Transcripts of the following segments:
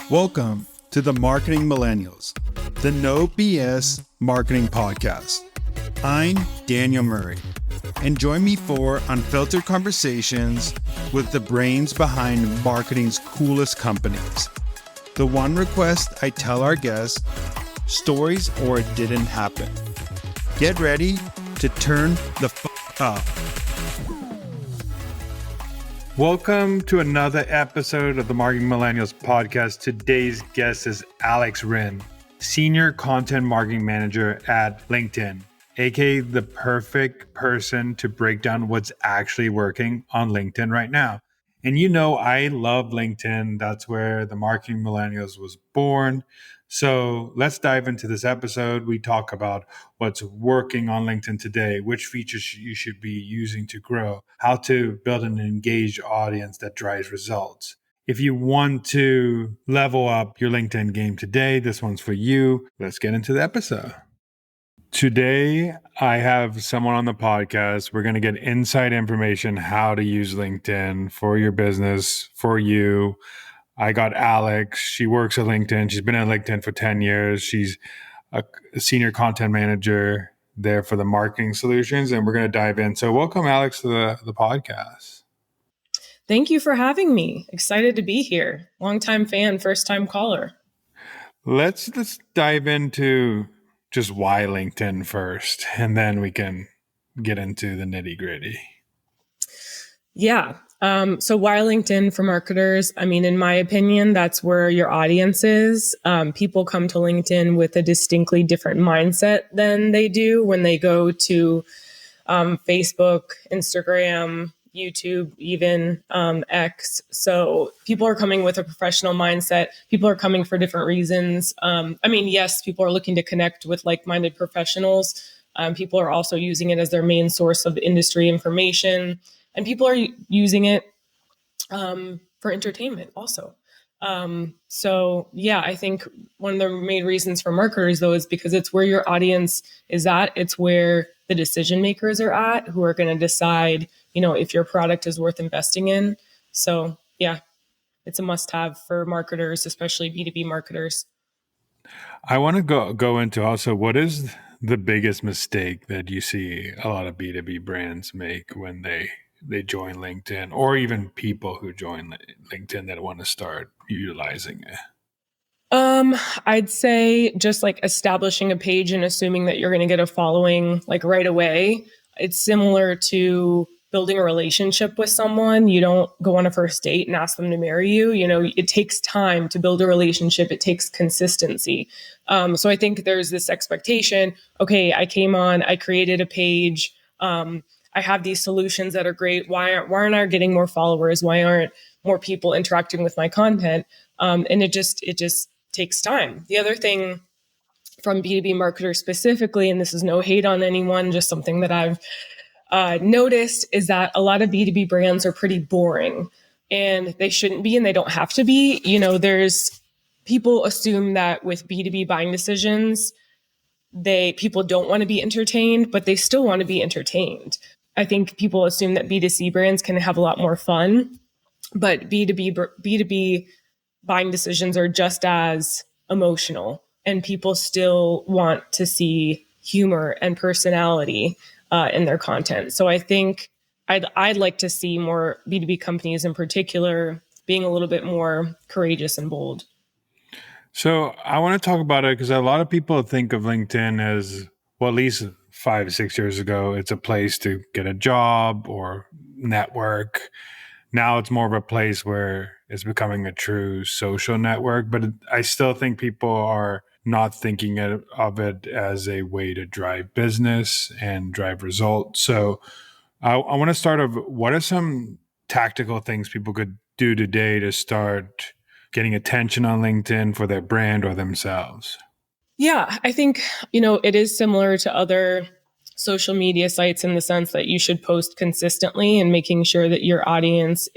Welcome to the Marketing Millennials, the No BS Marketing Podcast. I'm Daniel Murray, and join me for unfiltered conversations with the brains behind marketing's coolest companies. The one request I tell our guests, stories or it didn't happen. Get ready to turn the up. Welcome to another episode of the Marketing Millennials podcast. Today's guest is Rynne, Senior Content Marketing Manager at LinkedIn, aka the perfect person to break down what's actually working on LinkedIn right now. And you know, I love LinkedIn. That's where the Marketing Millennials was born. So let's dive into this episode. We talk about what's working on LinkedIn today, which features you should be using to grow, how to build an engaged audience that drives results. If you want to level up your LinkedIn game today, this one's for you. Let's get into the episode. Today, I have someone on the podcast. We're going to get inside information, how to use LinkedIn for your business, for you. I got Alex. She works at LinkedIn. She's been at LinkedIn for 10 years. She's a senior content manager there for the marketing solutions, and we're going to dive in. So welcome, Alex, to the podcast. Thank you for having me. Excited to be here. Longtime fan, first-time caller. Let's dive into just why LinkedIn first, and then we can get into the nitty-gritty. Yeah. So why LinkedIn for marketers? I mean, in my opinion, that's where your audience is. People come to LinkedIn with a distinctly different mindset than they do when they go to Facebook, Instagram, YouTube, even X. So people are coming with a professional mindset. People are coming for different reasons. Yes, people are looking to connect with like-minded professionals. People are also using it as their main source of industry information. And people are using it for entertainment also. I think one of the main reasons for marketers, though, is because it's where your audience is at. It's where the decision makers are at who are going to decide, if your product is worth investing in. So, yeah, it's a must-have for marketers, especially B2B marketers. I want to go into also what is the biggest mistake that you see a lot of B2B brands make when they join LinkedIn, or even people who join LinkedIn that want to start utilizing it? I'd say just like establishing a page and assuming that you're going to get a following like right away. It's similar to building a relationship with someone. You don't go on a first date and ask them to marry you. It takes time to build a relationship. It takes consistency. So I think there's this expectation. Okay, I came on, I created a page. I have these solutions that are great. Why aren't I getting more followers? Why aren't more people interacting with my content? And it just takes time. The other thing from B2B marketers specifically, and this is no hate on anyone, just something that I've noticed, is that a lot of B2B brands are pretty boring, and they shouldn't be, and they don't have to be. There's people assume that with B2B buying decisions, people don't want to be entertained, but they still want to be entertained. I think people assume that B2C brands can have a lot more fun, but B2B buying decisions are just as emotional, and people still want to see humor and personality in their content. So I think I'd like to see more B2B companies in particular being a little bit more courageous and bold. So I want to talk about it because a lot of people think of LinkedIn as, well, at least 5-6 years ago, it's a place to get a job or network. Now it's more of a place where it's becoming a true social network, but I still think people are not thinking of it as a way to drive business and drive results. So I want to start off, what are some tactical things people could do today to start getting attention on LinkedIn for their brand or themselves? Yeah, I think, it is similar to other social media sites in the sense that you should post consistently and making sure that your audience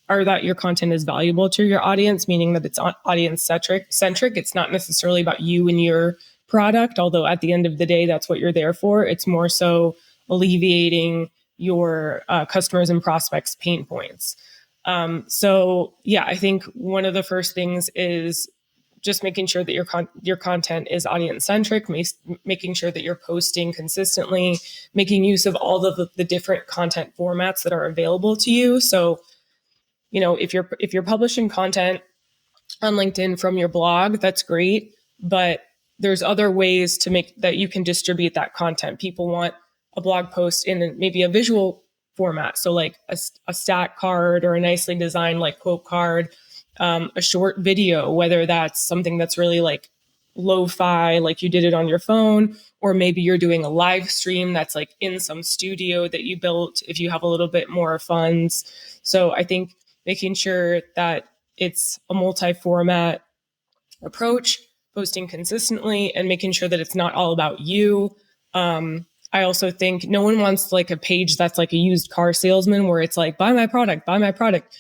that your content is valuable to your audience, meaning that it's audience centric. It's not necessarily about you and your product, although at the end of the day, that's what you're there for. It's more so alleviating your customers and prospects' pain points. So yeah, I think one of the first things is just making sure that your content is audience centric, making sure that you're posting consistently, making use of all of the different content formats that are available to you. So, if you're publishing content on LinkedIn from your blog, that's great, but there's other ways to make that you can distribute that content. People want a blog post in maybe a visual format, so like a stat card or a nicely designed like quote card, a short video, whether that's something that's really like lo-fi, like you did it on your phone, or maybe you're doing a live stream that's like in some studio that you built if you have a little bit more funds. So I think making sure that it's a multi-format approach, posting consistently, and making sure that it's not all about you. I also think no one wants like a page that's like a used car salesman where it's like, buy my product, buy my product.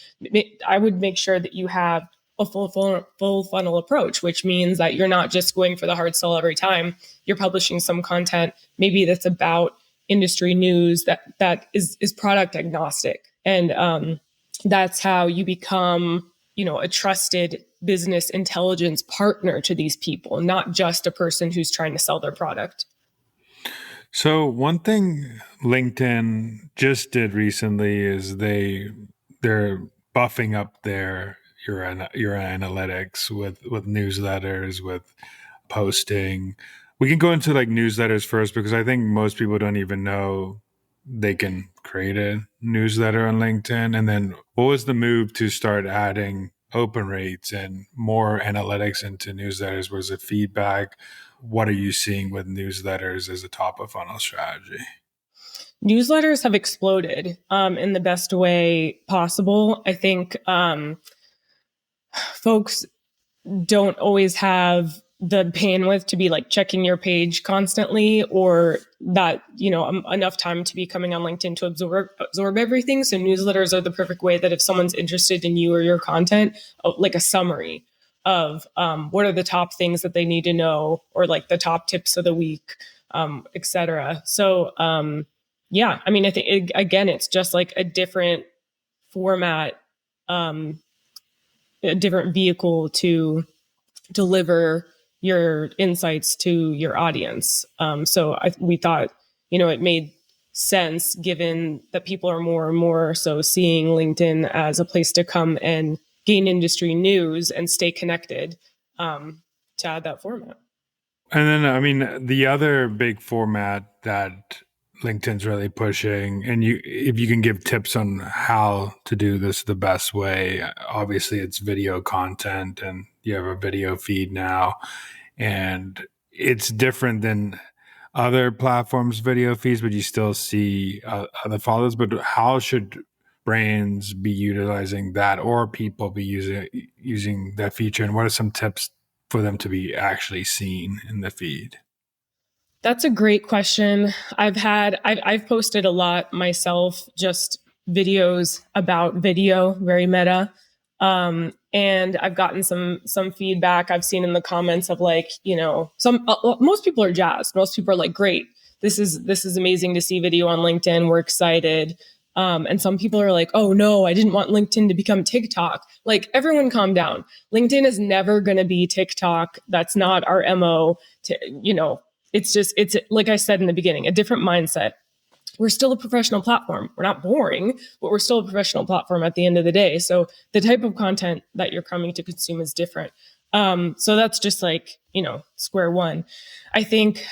I would make sure that you have a full funnel approach, which means that you're not just going for the hard sell every time. You're publishing some content, maybe that's about industry news that is product agnostic. And that's how you become, a trusted business intelligence partner to these people, not just a person who's trying to sell their product. So one thing LinkedIn just did recently is they're buffing up your analytics with newsletters, with posting. We can go into like newsletters first because I think most people don't even know they can create a newsletter on LinkedIn. And then what was the move to start adding open rates and more analytics into newsletters? Was it feedback? What are you seeing with newsletters as a top of funnel strategy? Newsletters have exploded in the best way possible. I think folks don't always have the bandwidth to be like checking your page constantly, or that, enough time to be coming on LinkedIn to absorb everything. So newsletters are the perfect way that if someone's interested in you or your content, like a summary of what are the top things that they need to know, or like the top tips of the week, etc. So yeah, I mean, I think again, it's just like a different format, a different vehicle to deliver your insights to your audience. So we thought, it made sense given that people are more and more so seeing LinkedIn as a place to come and gain industry news and stay connected, to add that format. And then, I mean, the other big format that LinkedIn's really pushing, and if you can give tips on how to do this the best way, obviously it's video content, and you have a video feed now, and it's different than other platforms' video feeds, but you still see other followers. But how should brands be utilizing that, or people be using that feature, and what are some tips for them to be actually seen in the feed? That's a great question. I've posted a lot myself, just videos about video, very meta. And I've gotten some feedback I've seen in the comments of like, most people are jazzed. Most people are like, great, this is amazing to see video on LinkedIn. We're excited. And some people are like, oh no, I didn't want LinkedIn to become TikTok. Like, everyone calm down. LinkedIn is never going to be TikTok. That's not our MO. It's like I said in the beginning, a different mindset. We're still a professional platform. We're not boring, but we're still a professional platform at the end of the day. So the type of content that you're coming to consume is different. So that's just like, square one. I think,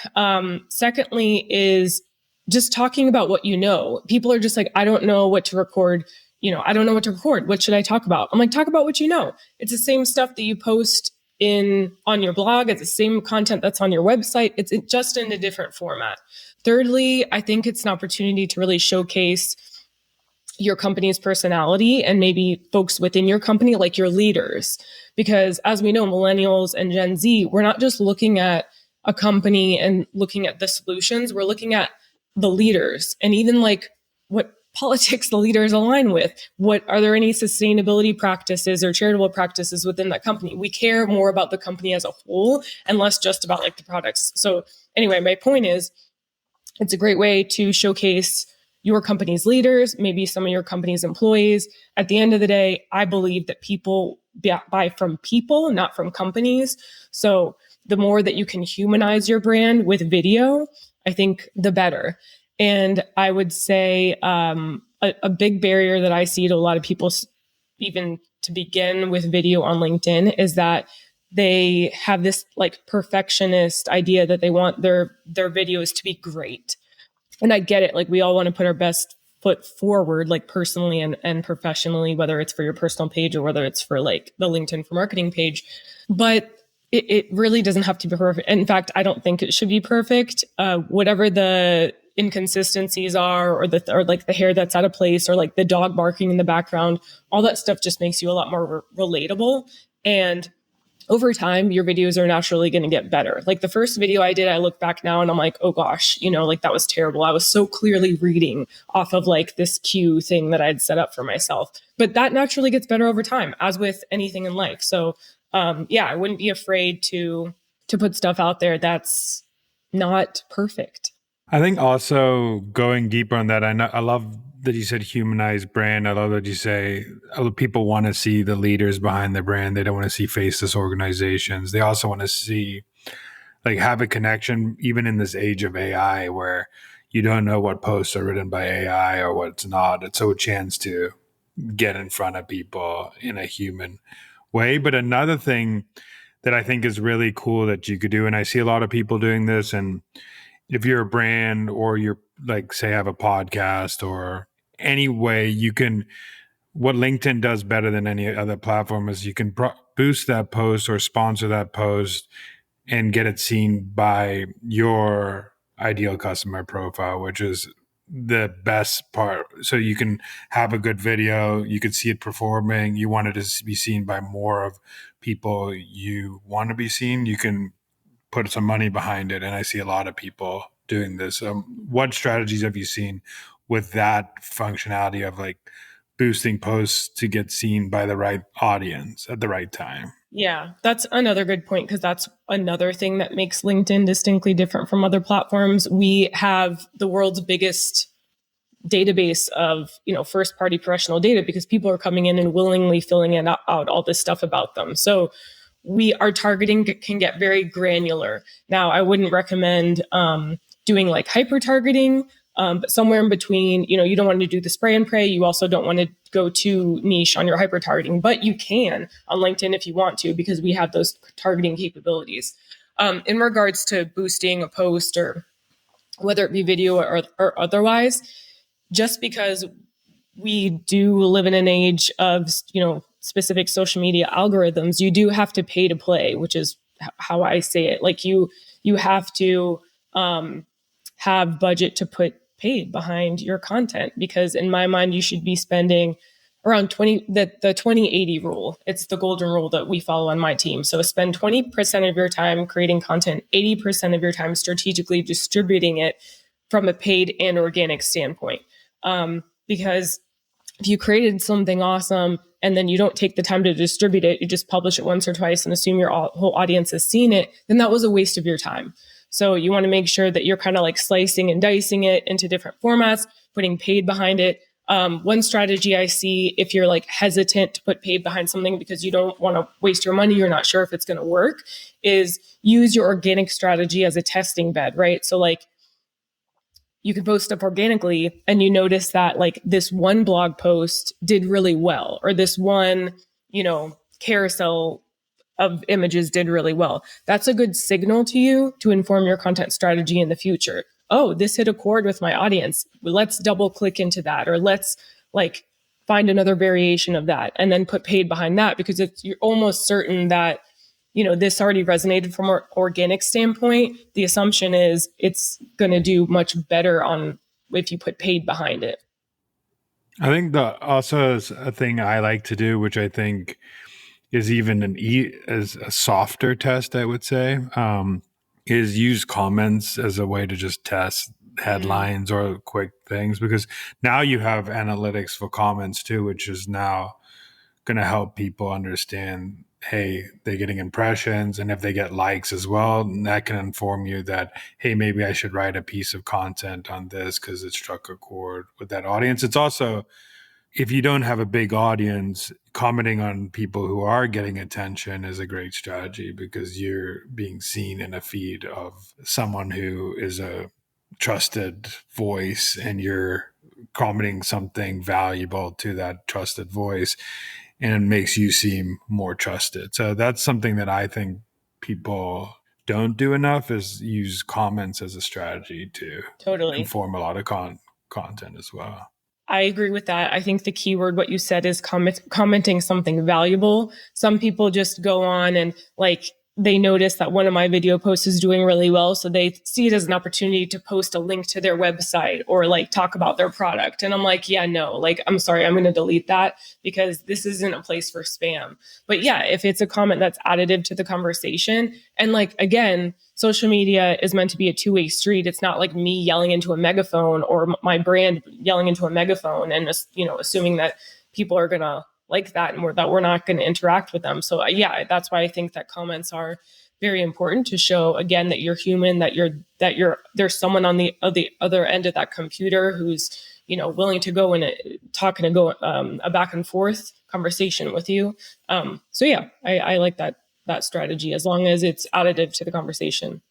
secondly is just talking about what you know. People are just like, I don't know what to record. I don't know what to record. What should I talk about? I'm like, talk about what you know. It's the same stuff that you post on your blog. It's the same content that's on your website. It's just in a different format. Thirdly, I think it's an opportunity to really showcase your company's personality and maybe folks within your company, like your leaders. Because as we know, millennials and Gen Z, we're not just looking at a company and looking at the solutions, we're looking at the leaders and even like what politics the leaders align with. What are there any sustainability practices or charitable practices within that company? We care more about the company as a whole and less just about like the products. So anyway, my point is, it's a great way to showcase your company's leaders, maybe some of your company's employees. At the end of the day, I believe that people buy from people, not from companies. So the more that you can humanize your brand with video, I think the better. And I would say a big barrier that I see to a lot of people, even to begin with video on LinkedIn, is that they have this like perfectionist idea that they want their videos to be great. And I get it. Like, we all want to put our best foot forward, like personally and professionally, whether it's for your personal page or whether it's for like the LinkedIn for Marketing page. But it really doesn't have to be perfect. In fact, I don't think it should be perfect. Whatever the inconsistencies are, or like the hair that's out of place, or like the dog barking in the background, all that stuff just makes you a lot more relatable. And over time, your videos are naturally going to get better. Like the first video I did, I look back now and I'm like, oh gosh, like that was terrible. I was so clearly reading off of like this cue thing that I'd set up for myself. But that naturally gets better over time, as with anything in life. So I wouldn't be afraid to put stuff out there that's not perfect. I think also going deeper on that, I love that you said humanized brand. I love that you say other people want to see the leaders behind the brand. They don't want to see faceless organizations. They also want to see, like, have a connection, even in this age of AI where you don't know what posts are written by AI or what's not. It's a chance to get in front of people in a human way. But another thing that I think is really cool that you could do, and I see a lot of people doing this, and if you're a brand or you're like, say, have a podcast or any way you can, what LinkedIn does better than any other platform is you can boost that post or sponsor that post and get it seen by your ideal customer profile, which is the best part. So you can have a good video, you can see it performing, you want it to be seen by more of people you want to be seen, you can put some money behind it. And I see a lot of people doing this. What strategies have you seen with that functionality of like boosting posts to get seen by the right audience at the right time? Yeah, that's another good point, because that's another thing that makes LinkedIn distinctly different from other platforms. We have the world's biggest database of, first party professional data, because people are coming in and willingly filling out all this stuff about them. So our targeting can get very granular. Now, I wouldn't recommend doing like hyper targeting, but somewhere in between. You don't want to do the spray and pray. You also don't want to go too niche on your hyper targeting, but you can on LinkedIn if you want to, because we have those targeting capabilities. In regards to boosting a post, or whether it be video or otherwise, just because we do live in an age of, specific social media algorithms, you do have to pay to play, which is how I say it. Like you have to have budget to put paid behind your content, because in my mind, you should be spending around 20, the 20-80 rule. It's the golden rule that we follow on my team. So spend 20% of your time creating content, 80% of your time strategically distributing it from a paid and organic standpoint. Because if you created something awesome and then you don't take the time to distribute it, you just publish it once or twice and assume your whole audience has seen it, then that was a waste of your time. So you want to make sure that you're kind of like slicing and dicing it into different formats, putting paid behind it. One strategy I see, if you're like hesitant to put paid behind something because you don't want to waste your money, you're not sure if it's going to work, is use your organic strategy as a testing bed, right? So like, you can post stuff organically and you notice that like this one blog post did really well, or this one, carousel of images did really well. That's a good signal to you to inform your content strategy in the future. Oh, this hit a chord with my audience. Let's double click into that, or let's like find another variation of that and then put paid behind that, because you're almost certain that this already resonated from an organic standpoint. The assumption is it's going to do much better if you put paid behind it. I think also is a thing I like to do, which I think is even as a softer test, I would say, is use comments as a way to just test headlines or quick things, because now you have analytics for comments too, which is now going to help people understand hey, they're getting impressions, and if they get likes as well, that can inform you that, hey, maybe I should write a piece of content on this because it struck a chord with that audience. It's also, if you don't have a big audience, commenting on people who are getting attention is a great strategy because you're being seen in a feed of someone who is a trusted voice, and you're commenting something valuable to that trusted voice, and it makes you seem more trusted. So that's something that I think people don't do enough, is use comments as a strategy to Totally. inform a lot of content as well. I agree with that. I think the keyword, what you said, is commenting something valuable. Some people just go on and like they notice that one of my video posts is doing really well. So they see it as an opportunity to post a link to their website or like talk about their product. And I'm like, yeah, no, like, I'm sorry, I'm going to delete that because this isn't a place for spam. But yeah, if it's a comment that's additive to the conversation, and like, again, social media is meant to be a two-way street. It's not like me yelling into a megaphone or my brand yelling into a megaphone and assuming that people are going to like that and we're not going to interact with them. So yeah, that's why I think that comments are very important to show again that you're human, that there's someone on the other end of that computer who's willing to go and talk and go a back and forth conversation with you. So yeah, I like that strategy as long as it's additive to the conversation.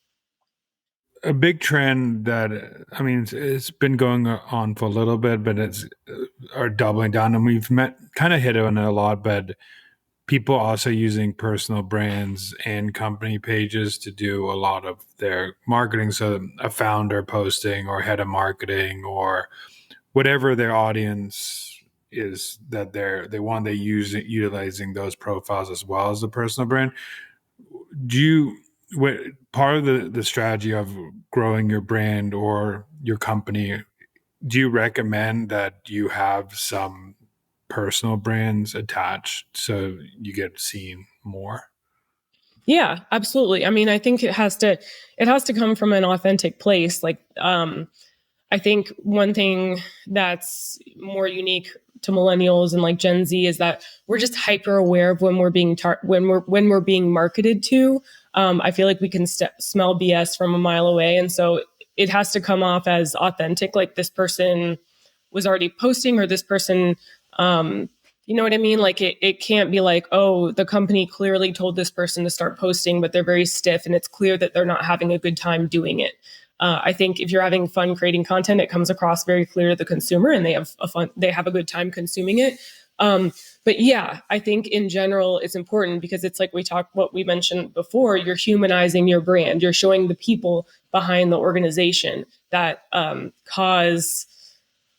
A big trend that, I mean, it's been going on for a little bit, but it's are doubling down, and we've kind of hit on it a lot, but people also using personal brands and company pages to do a lot of their marketing. So a founder posting or head of marketing or whatever their audience is that they use utilizing those profiles as well as the personal brand. Do you, what part of the strategy of growing your brand or your company, do you recommend that you have some personal brands attached so you get seen more? Yeah, absolutely. I mean, I think it has to come from an authentic place. Like, I think one thing that's more unique to millennials and like Gen Z is that we're just hyper aware of when we're being when we're being marketed to. I feel like we can smell BS from a mile away, and so it has to come off as authentic. Like this person was already posting, or this person, you know what I mean? Like it can't be like, oh, the company clearly told this person to start posting, but they're very stiff, and it's clear that they're not having a good time doing it. I think if you're having fun creating content, it comes across very clear to the consumer, and they have a good time consuming it. But yeah, I think in general it's important because it's like what we mentioned before. You're humanizing your brand. You're showing the people behind the organization that cause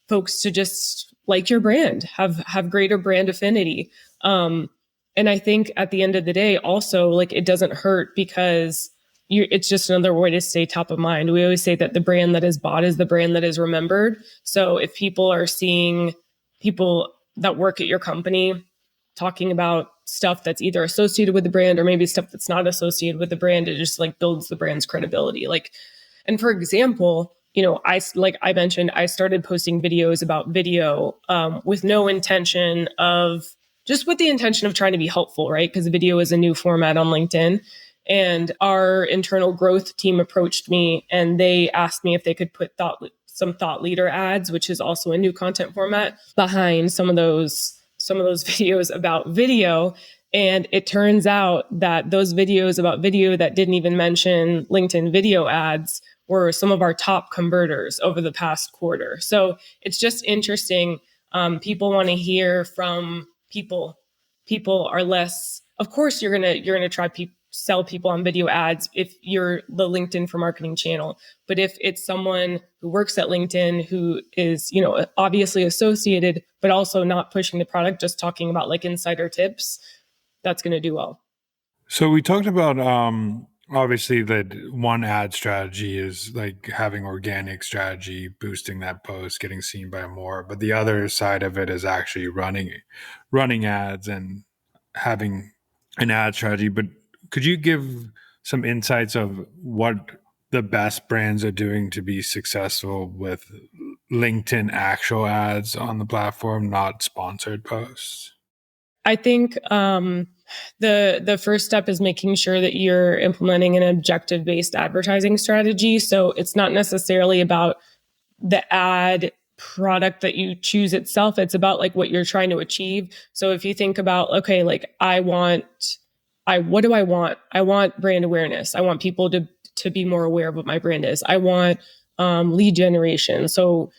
folks to just like your brand, have greater brand affinity. And I think at the end of the day, also like it doesn't hurt because it's just another way to stay top of mind. We always say that the brand that is bought is the brand that is remembered. So if people are seeing people that work at your company talking about stuff that's either associated with the brand or maybe stuff that's not associated with the brand, it just like builds the brand's credibility. Like, and for example, like I mentioned, I started posting videos about video with no intention of, just with the intention of trying to be helpful, right? Because video is a new format on LinkedIn. And our internal growth team approached me and they asked me if they could put some thought leader ads, which is also a new content format, behind some of those videos about video. And it turns out that those videos about video that didn't even mention LinkedIn video ads were some of our top converters over the past quarter. So it's just interesting. People want to hear from people. People are less. Of course, you're gonna try sell people on video ads if you're the LinkedIn for Marketing channel. But if it's someone who works at LinkedIn who is obviously associated, but also not pushing the product, just talking about like insider tips, that's going to do well. So we talked about obviously that one ad strategy is like having organic strategy, boosting that post, getting seen by more. But the other side of it is actually running ads and having an ad strategy. But could you give some insights of what the best brands are doing to be successful with LinkedIn actual ads on the platform, not sponsored posts? I think The first step is making sure that you're implementing an objective-based advertising strategy. So it's not necessarily about the ad product that you choose itself. It's about like what you're trying to achieve. So if you think about, okay, like what do I want? I want brand awareness. I want people to be more aware of what my brand is. I want lead generation. So,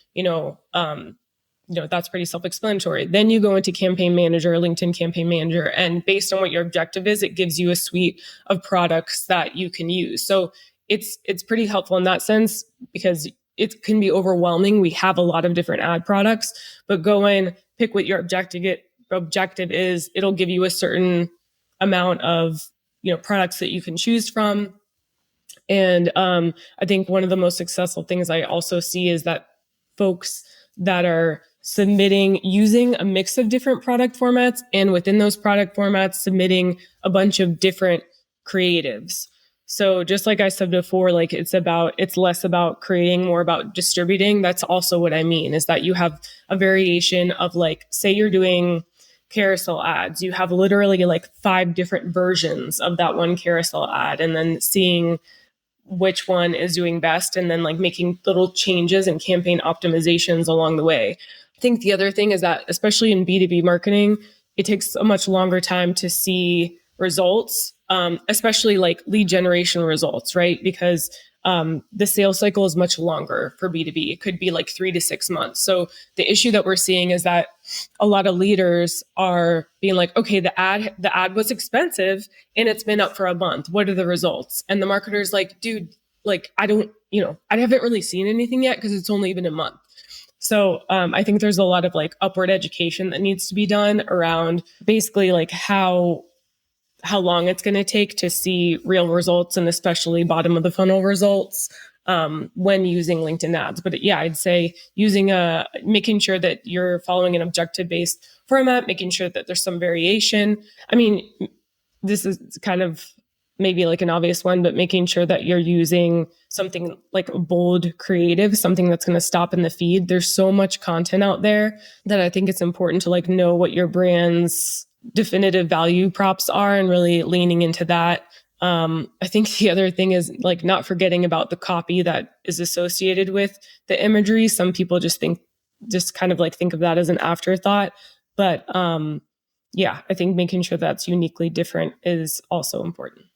that's pretty self-explanatory. Then you go into campaign manager, LinkedIn campaign manager, and based on what your objective is, it gives you a suite of products that you can use. So it's pretty helpful in that sense because it can be overwhelming. We have a lot of different ad products, but go in, pick what your objective is. It'll give you a certain amount of products that you can choose from. And I think one of the most successful things I also see is that folks that are submitting using a mix of different product formats, and within those product formats, submitting a bunch of different creatives. So just like I said before, like it's less about creating, more about distributing. That's also what I mean, is that you have a variation of, like, say you're doing carousel ads, you have literally like 5 different versions of that one carousel ad, and then seeing which one is doing best, and then like making little changes and campaign optimizations along the way. I think the other thing is that, especially in B2B marketing, it takes a much longer time to see results, especially like lead generation results, right? Because the sales cycle is much longer for B2B. It could be like 3 to 6 months. So the issue that we're seeing is that a lot of leaders are being like, okay, the ad was expensive and it's been up for a month. What are the results? And the marketer's like, dude, like, I haven't really seen anything yet because it's only been a month. So I think there's a lot of like upward education that needs to be done around basically like how long it's going to take to see real results, and especially bottom of the funnel results when using LinkedIn ads. But yeah, I'd say making sure that you're following an objective based format, making sure that there's some variation. I mean, this is kind of maybe like an obvious one, but making sure that you're using something like a bold creative, something that's going to stop in the feed. There's so much content out there that I think it's important to like know what your brand's definitive value props are and really leaning into that. I think the other thing is like not forgetting about the copy that is associated with the imagery. Some people just kind of like think of that as an afterthought, but yeah, I think making sure that's uniquely different is also important.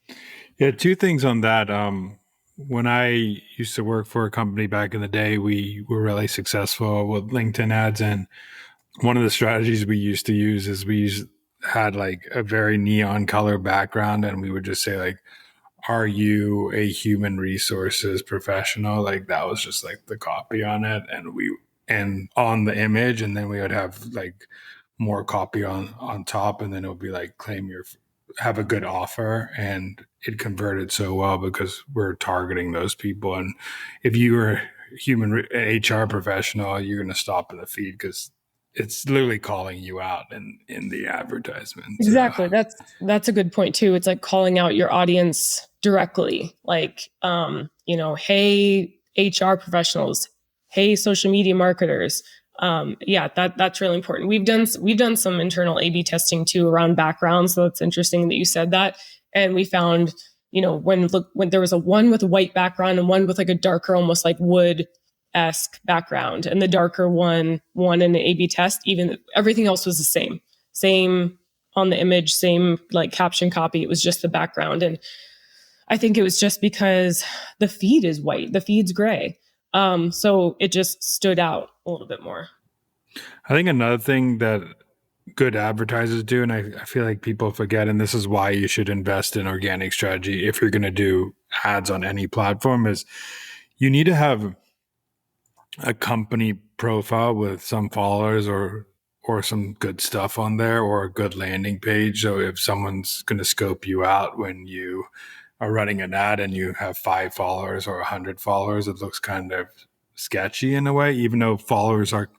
Yeah, 2 things on that. When I used to work for a company back in the day, we were really successful with LinkedIn ads, and one of the strategies we used to use is had like a very neon color background, and we would just say like, are you a human resources professional? Like that was just like the copy on it, and on the image, and then we would have like more copy on top, and then it would be like, have a good offer. And it converted so well because we're targeting those people. And if you were human HR professional, you're going to stop in the feed because it's literally calling you out in the advertisement. Exactly. That's a good point too. It's like calling out your audience directly. Like, hey, HR professionals, hey, social media marketers. Yeah, that's really important. We've done some internal A/B testing too around backgrounds. So it's interesting that you said that. And we found, when there was one with a white background and one with like a darker, almost like wood-esque background, and the darker one won in the A/B test. Even everything else was the same on the image, same like caption copy. It was just the background. And I think it was just because the feed is white, the feed's gray. So it just stood out a little bit more. I think another thing that good advertisers do, and I feel like people forget, and this is why you should invest in organic strategy if you're going to do ads on any platform, is you need to have a company profile with some followers or some good stuff on there, or a good landing page. So if someone's going to scope you out when you are running an ad and you have 5 followers or 100 followers, it looks kind of sketchy in a way, even though followers are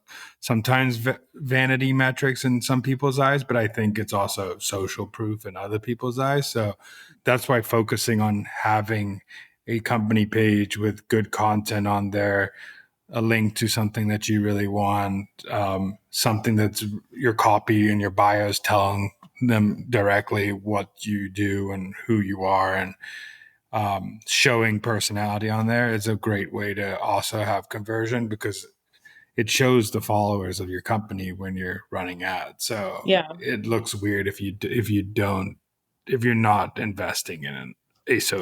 sometimes vanity metrics in some people's eyes, but I think it's also social proof in other people's eyes. So that's why focusing on having a company page with good content on there, a link to something that you really want, something that's your copy and your bio is telling them directly what you do and who you are, and showing personality on there is a great way to also have conversion, because it shows the followers of your company when you're running ads. So Yeah. it looks weird if you're not investing in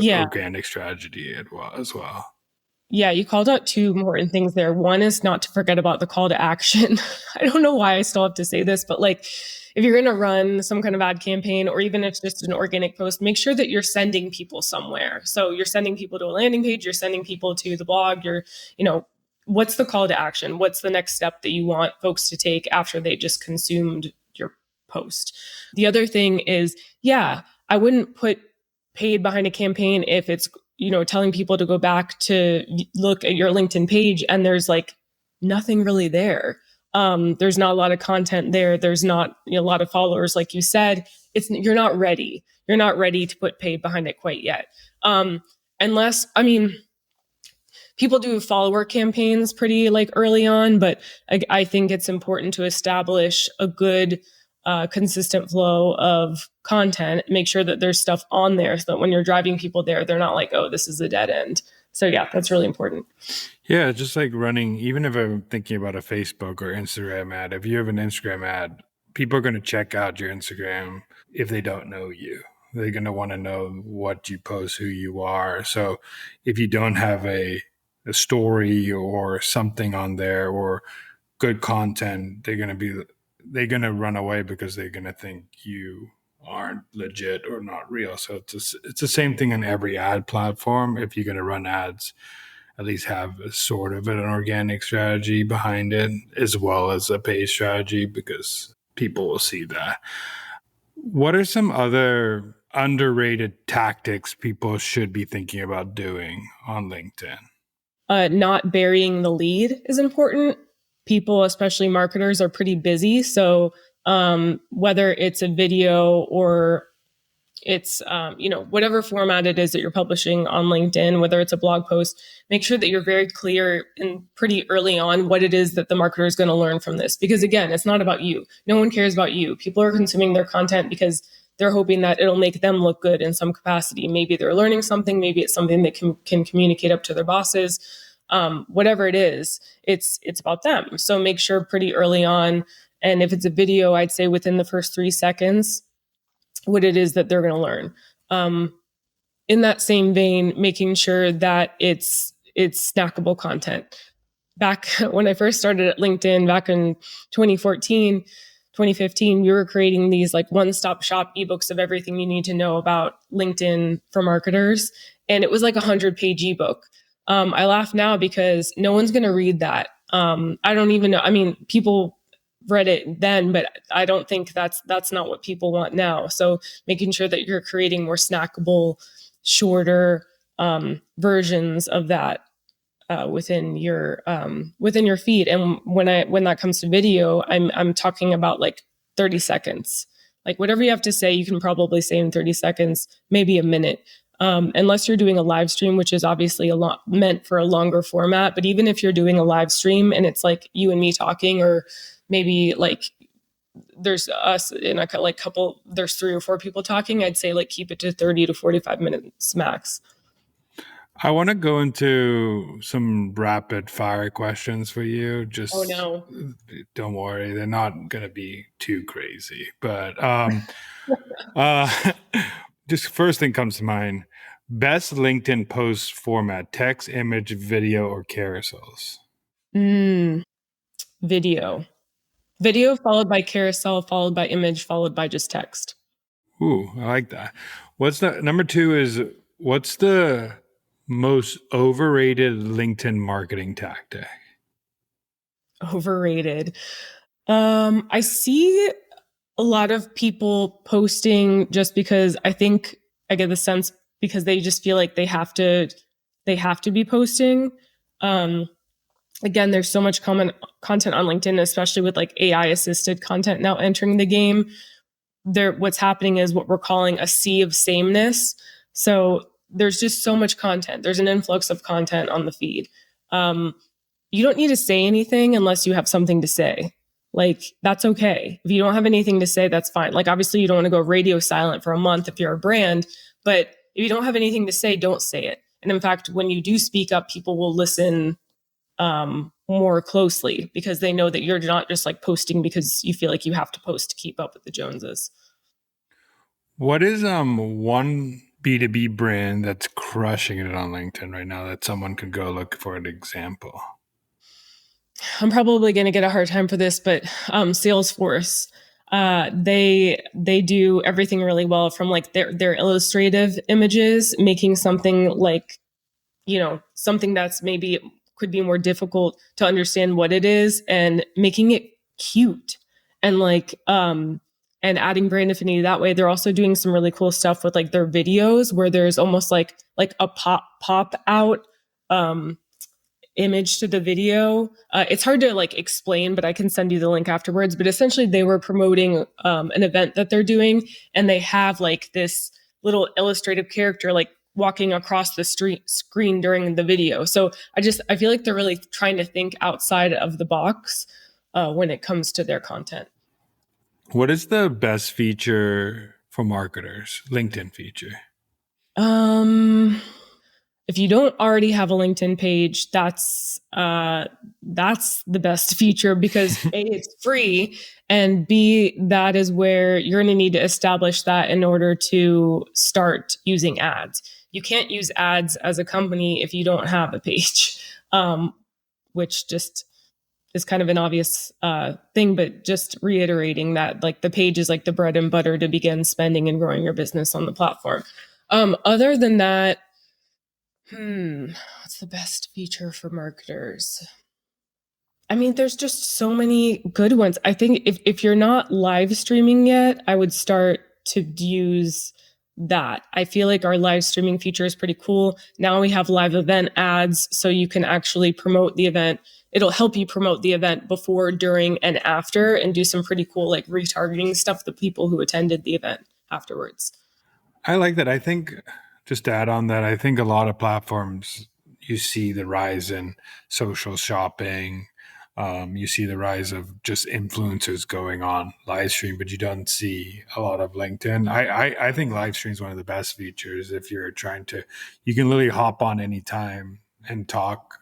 Yeah. organic strategy as well. Yeah, you called out two important things there. One is not to forget about the call to action. I don't know why I still have to say this, but like if you're going to run some kind of ad campaign, or even if it's just an organic post, make sure that you're sending people somewhere. So you're sending people to a landing page, you're sending people to the blog, what's the call to action? What's the next step that you want folks to take after they just consumed your post? The other thing is, yeah, I wouldn't put paid behind a campaign if it's telling people to go back to look at your LinkedIn page and there's like nothing really there. There's not a lot of content there. There's not a lot of followers, like you said. You're not ready. You're not ready to put paid behind it quite yet. Unless, people do follower campaigns pretty like early on, but I think it's important to establish a good consistent flow of content, make sure that there's stuff on there so that when you're driving people there, they're not like, oh, this is a dead end. So yeah, that's really important. Yeah, just like running, even if I'm thinking about a Facebook or Instagram ad, if you have an Instagram ad, people are going to check out your Instagram if they don't know you. They're going to want to know what you post, who you are. So if you don't have a story or something on there or good content, they're going to run away because they're going to think you aren't legit or not real. So it's the same thing on every ad platform. If you're going to run ads, at least have a sort of an organic strategy behind it as well as a paid strategy, because people will see that. What are some other underrated tactics people should be thinking about doing on LinkedIn? Not burying the lead is important. People, especially marketers, are pretty busy. So whether it's a video or it's whatever format it is that you're publishing on LinkedIn, whether it's a blog post, make sure that you're very clear and pretty early on what it is that the marketer is going to learn from this. Because again, it's not about you. No one cares about you. People are consuming their content because they're hoping that it'll make them look good in some capacity. Maybe they're learning something. Maybe it's something they can communicate up to their bosses. Whatever it is, it's about them. So make sure pretty early on. And if it's a video, I'd say within the first 3 seconds, what it is that they're going to learn. In that same vein, making sure that it's snackable content. Back when I first started at LinkedIn back in 2014, 2015, we were creating these like one-stop shop ebooks of everything you need to know about LinkedIn for marketers. And it was like a 100-page ebook. I laugh now because no one's going to read that. I don't even know. I mean, people read it then, but I don't think that's not what people want now. So making sure that you're creating more snackable, shorter versions of that within your feed. And when that comes to video, I'm talking about like 30 seconds. Like whatever you have to say, you can probably say in 30 seconds, maybe a minute. Unless you're doing a live stream, which is obviously a lot meant for a longer format. But even if you're doing a live stream and it's like you and me talking, or maybe like there's us in a couple, there's 3 or 4 people talking, I'd say like keep it to 30 to 45 minutes max. I want to go into some rapid fire questions for you. Just Oh no. Don't worry, they're not going to be too crazy. But just first thing comes to mind: best LinkedIn post format: text, image, video, or carousels? Video followed by carousel, followed by image, followed by just text. Ooh, I like that. What's the number 2 is what's the most overrated LinkedIn marketing tactic? Overrated. I see a lot of people posting just because I think I get the sense because they just feel like they have to be posting. Again, there's so much content on LinkedIn, especially with like AI assisted content now entering the game. What's happening is what we're calling a sea of sameness. So there's just so much content. There's an influx of content on the feed. You don't need to say anything unless you have something to say. Like, that's okay. If you don't have anything to say, that's fine. Like, obviously, you don't want to go radio silent for a month if you're a brand, but if you don't have anything to say, don't say it. And in fact, when you do speak up, people will listen more closely because they know that you're not just like posting because you feel like you have to post to keep up with the Joneses. What is one B2B brand that's crushing it on LinkedIn right now that someone could go look for an example? I'm probably going to get a hard time for this, but Salesforce, they do everything really well, from like their illustrative images, making something like, something that's maybe could be more difficult to understand what it is, and making it cute, and like and adding brand affinity that way. They're also doing some really cool stuff with like their videos, where there's almost like a pop out image to the video. It's hard to like explain, but I can send you the link afterwards. But essentially, they were promoting an event that they're doing, and they have like this little illustrative character like walking across the screen during the video. So I feel like they're really trying to think outside of the box when it comes to their content. What is the best feature for marketers? LinkedIn feature. If you don't already have a LinkedIn page, that's the best feature, because A, it's free, and B, that is where you're going to need to establish that in order to start using ads. You can't use ads as a company if you don't have a page, which just is kind of an obvious thing, but just reiterating that like the page is like the bread and butter to begin spending and growing your business on the platform. Other than that, what's the best feature for marketers? I mean, there's just so many good ones. I think if you're not live streaming yet, I would start to use that. I feel like our live streaming feature is pretty cool. Now we have live event ads, so you can actually promote the event. It'll help you promote the event before, during, and after, and do some pretty cool like retargeting stuff to people who attended the event afterwards. I like that. I think, just to add on that, I think a lot of platforms, you see the rise in social shopping. You see the rise of just influencers going on live stream, but you don't see a lot of LinkedIn. I think live stream is one of the best features. If you're trying to, you can literally hop on anytime and talk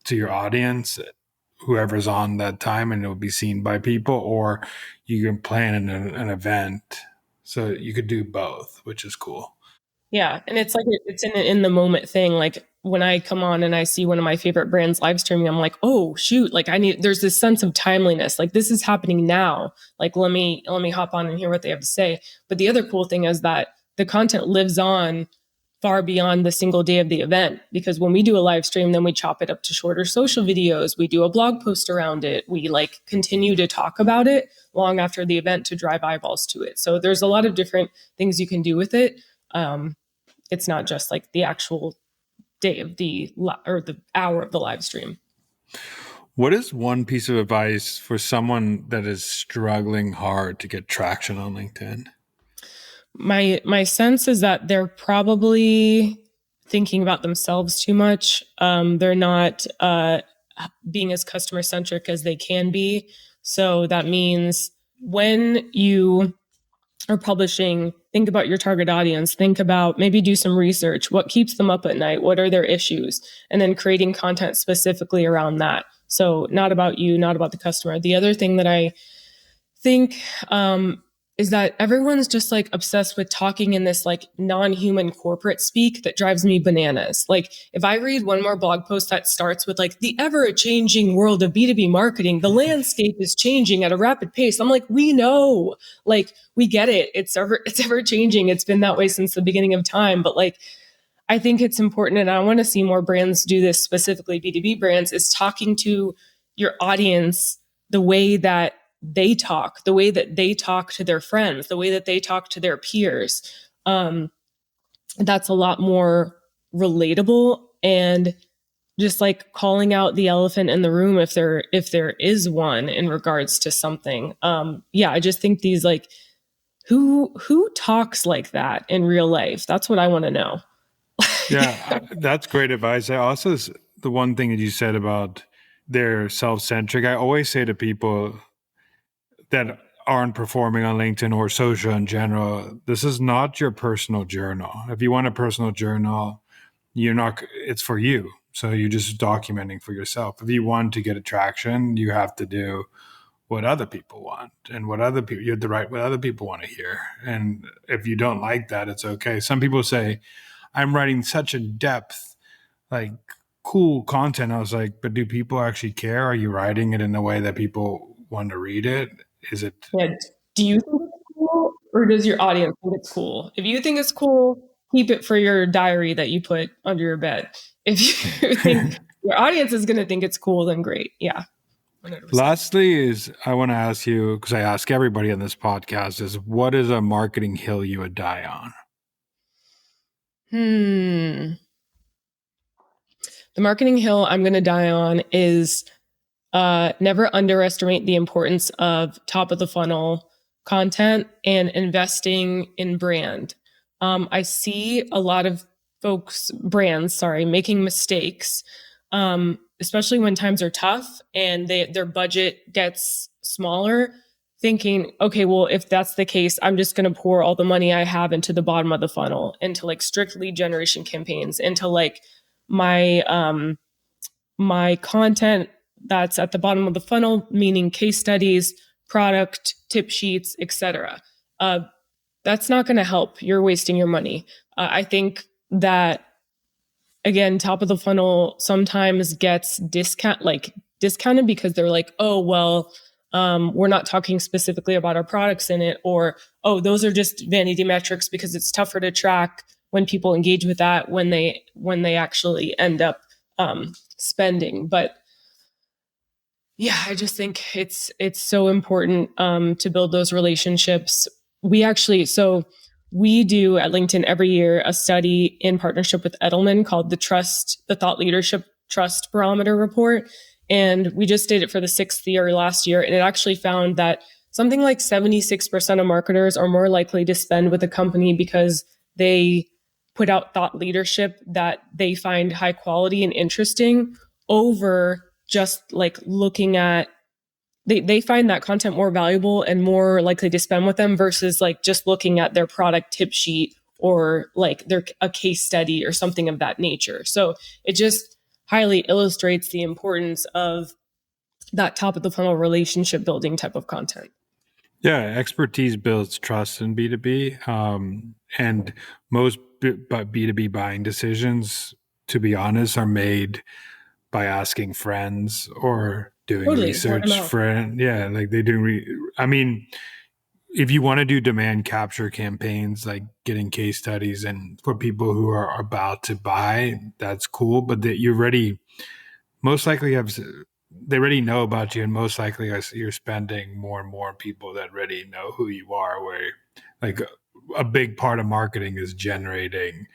to your audience, whoever's on that time, and it'll be seen by people, or you can plan an event. So you could do both, which is cool. Yeah, and it's like it's in the moment thing. Like when I come on and I see one of my favorite brands live streaming, I'm like, oh shoot! Like there's this sense of timeliness. Like this is happening now. Like let me hop on and hear what they have to say. But the other cool thing is that the content lives on far beyond the single day of the event, because when we do a live stream, then we chop it up to shorter social videos. We do a blog post around it. We like continue to talk about it long after the event to drive eyeballs to it. So there's a lot of different things you can do with it. It's not just like the actual day of the hour of the live stream. What is one piece of advice for someone that is struggling hard to get traction on LinkedIn? My sense is that they're probably thinking about themselves too much. They're not being as customer centric as they can be. So that means when you are publishing, think about your target audience, think about, maybe do some research. What keeps them up at night? What are their issues? And then creating content specifically around that. So not about you, not about the customer. The other thing that I think is that everyone's just like obsessed with talking in this like non-human corporate speak that drives me bananas. Like if I read one more blog post that starts with like the ever-changing world of B2B marketing, the landscape is changing at a rapid pace. I'm like, we know, like we get it. It's ever changing. It's been that way since the beginning of time. But like, I think it's important, and I want to see more brands do this, specifically B2B brands, is talking to your audience the way that they talk, the way that they talk to their friends, the way that they talk to their peers. That's a lot more relatable, and just like calling out the elephant in the room if there is one in regards to something. I just think these like who talks like that in real life? That's what I want to know. Yeah, that's great advice. I also, the one thing that you said about they're self-centric, I always say to people, that aren't performing on LinkedIn or social in general, this is not your personal journal. If you want a personal journal, it's for you. So you're just documenting for yourself. If you want to get attraction, you have to do what other people want and you have to write what other people want to hear. And if you don't like that, it's okay. Some people say, I'm writing such a depth, like cool content. I was like, but do people actually care? Are you writing it in a way that people want to read it? Is it? Yeah. Do you think it's cool, or does your audience think it's cool? If you think it's cool, keep it for your diary that you put under your bed. If you think your audience is going to think it's cool, then great. Yeah. 100%. Lastly, I want to ask you, because I ask everybody on this podcast, is what is a marketing hill you would die on? The marketing hill I'm going to die on is never underestimate the importance of top of the funnel content and investing in brand. I see a lot of brands, making mistakes, especially when times are tough and their budget gets smaller, thinking, okay, well, if that's the case, I'm just going to pour all the money I have into the bottom of the funnel, into like strict lead generation campaigns, into like my content that's at the bottom of the funnel, meaning case studies, product, tip sheets, etc. That's not going to help. You're wasting your money. I think that, again, top of the funnel sometimes gets discounted because they're like, oh, well, we're not talking specifically about our products in it, or, oh, those are just vanity metrics because it's tougher to track when people engage with that when they actually end up spending. But yeah, I just think it's so important to build those relationships. We do at LinkedIn every year a study in partnership with Edelman called the Thought Leadership Trust Barometer Report. And we just did it for the 6th year last year. And it actually found that something like 76% of marketers are more likely to spend with a company because they put out thought leadership that they find high quality and interesting over just like looking at, they find that content more valuable and more likely to spend with them versus like just looking at their product tip sheet or like a case study or something of that nature. So it just highly illustrates the importance of that top of the funnel relationship building type of content. Yeah, expertise builds trust in B2B. And most B2B buying decisions, to be honest, are made by asking friends or doing research. Like they do. I mean, if you want to do demand capture campaigns, like getting case studies and for people who are about to buy, that's cool. But you already most likely they already know about you, and most likely you're spending more and more people that already know who you are. Where like a big part of marketing is generating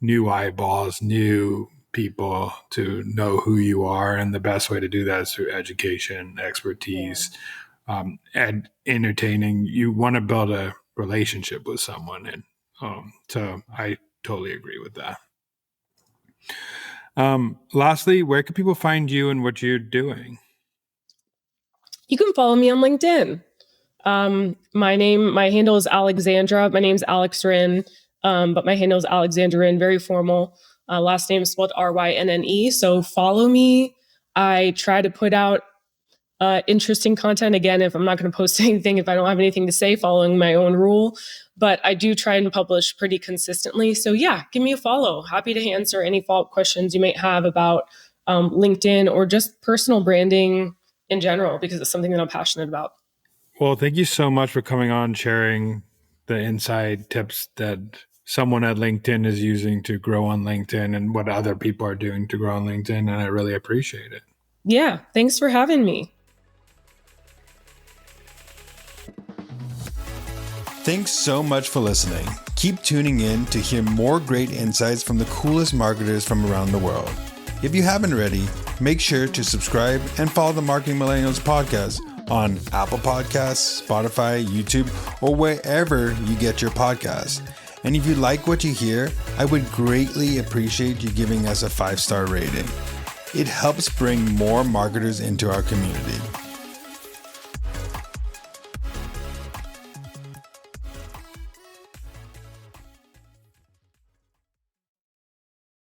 new eyeballs, new people to know who you are, and the best way to do that is through education, expertise, and entertaining. You want to build a relationship with someone, and so I totally agree with that. Lastly, where can people find you and what you're doing? You can follow me on LinkedIn. My handle is Alexandra. My name's Alex Rynne, but my handle is Alexandra Rynne, very formal. Last name is spelled Rynne. So follow me. I try to put out interesting content. Again, if I'm not going to post anything, if I don't have anything to say, following my own rule. But I do try and publish pretty consistently. So yeah, give me a follow. Happy to answer any follow-up questions you might have about LinkedIn or just personal branding in general, because it's something that I'm passionate about. Well, thank you so much for coming on, sharing the inside tips that someone at LinkedIn is using to grow on LinkedIn and what other people are doing to grow on LinkedIn. And I really appreciate it. Yeah, thanks for having me. Thanks so much for listening. Keep tuning in to hear more great insights from the coolest marketers from around the world. If you haven't already, make sure to subscribe and follow the Marketing Millennials podcast on Apple Podcasts, Spotify, YouTube, or wherever you get your podcasts. And if you like what you hear, I would greatly appreciate you giving us a 5-star rating. It helps bring more marketers into our community.